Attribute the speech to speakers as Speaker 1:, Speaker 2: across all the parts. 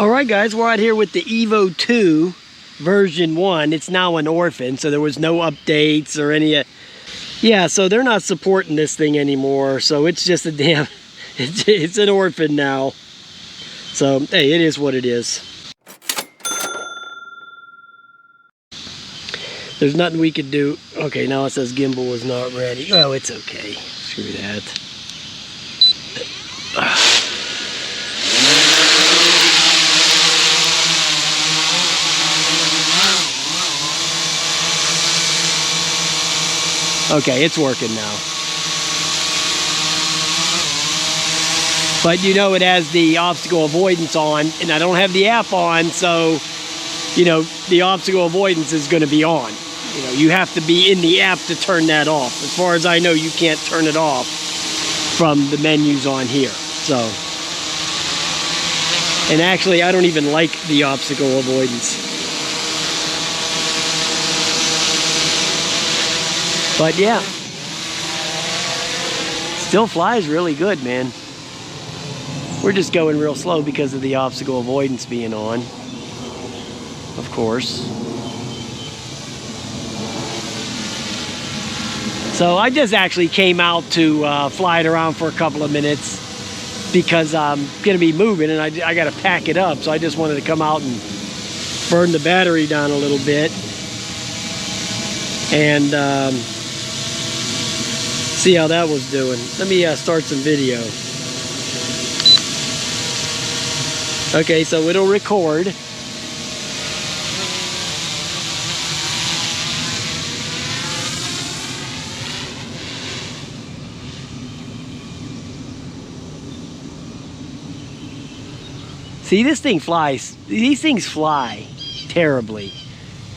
Speaker 1: Alright guys, we're out here with the Evo 2 version 1. It's now an Orphan, so there was no updates or any... yeah, so they're not supporting this thing anymore, so it's just a damn... it's an Orphan now. So, hey, it is what it is. There's nothing we could do. Okay, now it says gimbal was not ready. Oh, it's okay. Screw that. Okay, it's working now. But you know it has the obstacle avoidance on, and I don't have the app on, so you know the obstacle avoidance is going to be on. You know, you have to be in the app to turn that off. As far as I know, you can't turn it off from the menus on here. So, and actually, I don't even like the obstacle avoidance. But yeah, still flies really good, man. We're just going real slow because of the obstacle avoidance being on, of course. So I just actually came out to fly it around for a couple of minutes because I'm going to be moving and I got to pack it up. So I just wanted to come out and burn the battery down a little bit and see how that was doing. Let me start some video. Okay, so it'll record. See, this thing flies. These things fly terribly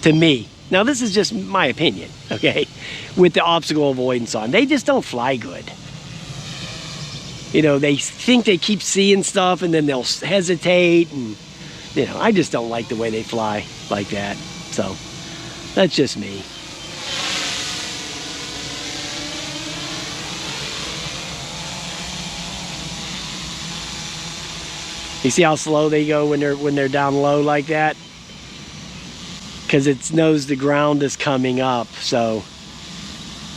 Speaker 1: to me. Now, this is just my opinion, okay? With the obstacle avoidance on. They just don't fly good. You know, they think they keep seeing stuff and then they'll hesitate. And, you know, I just don't like the way they fly like that. So, that's just me. You see how slow they go when they're down low like that? Because it knows the ground is coming up, so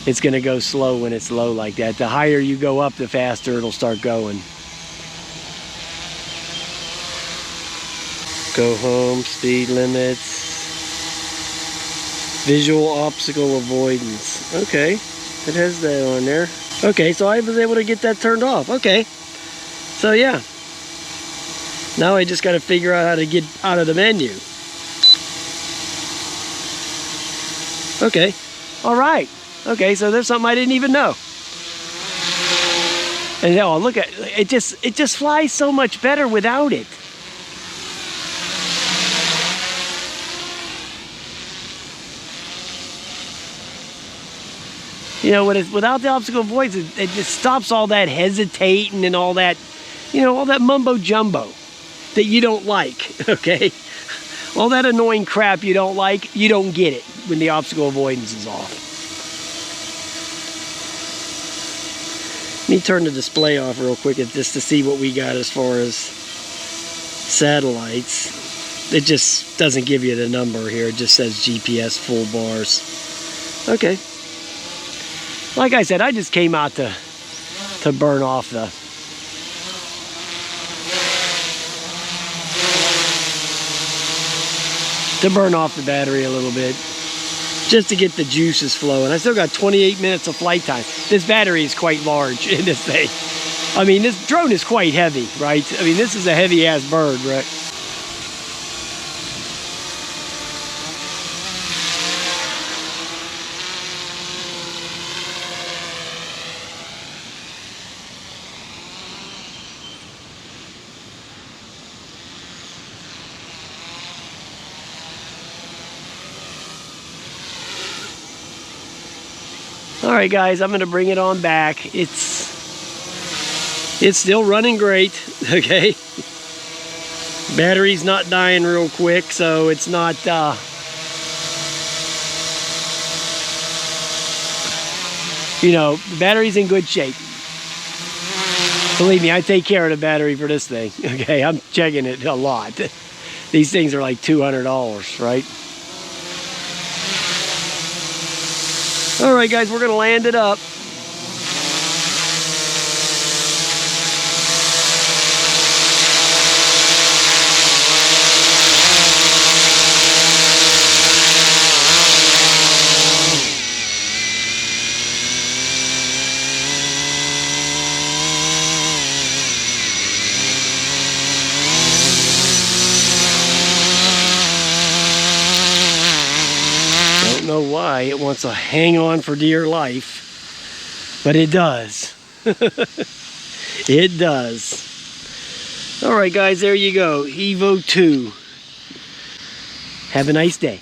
Speaker 1: it's going to go slow when it's low like that. The higher you go up, the faster it'll start going. Go home, speed limits, visual obstacle avoidance. Okay, it has that on there. Okay, so I was able to get that turned off. Okay, so yeah. Now I just got to figure out how to get out of the menu. Okay, all right. Okay, so there's something I didn't even know. And oh, look at it! Just flies so much better without it. You know, without the obstacle avoidance, it just stops all that hesitating and all that, you know, all that mumbo jumbo that you don't like. Okay. All that annoying crap you don't like, you don't get it when the obstacle avoidance is off. Let me turn the display off real quick just to see what we got as far as satellites. It just doesn't give you the number here. It just says GPS full bars. Okay. Like I said, I just came out to burn off the... to burn off the battery a little bit, just to get the juices flowing. I still got 28 minutes of flight time. This battery is quite large in this thing. I mean, this drone is quite heavy, right? I mean, this is a heavy-ass bird, right? Alright guys, I'm going to bring it on back. It's still running great, okay? Battery's not dying real quick, so it's not, you know, the battery's in good shape. Believe me, I take care of the battery for this thing. Okay, I'm checking it a lot. These things are like $200, right? All right, guys, we're gonna land it up. Know why it wants to hang on for dear life, but it does. It does. All right, guys, there you go. Evo 2. Have a nice day.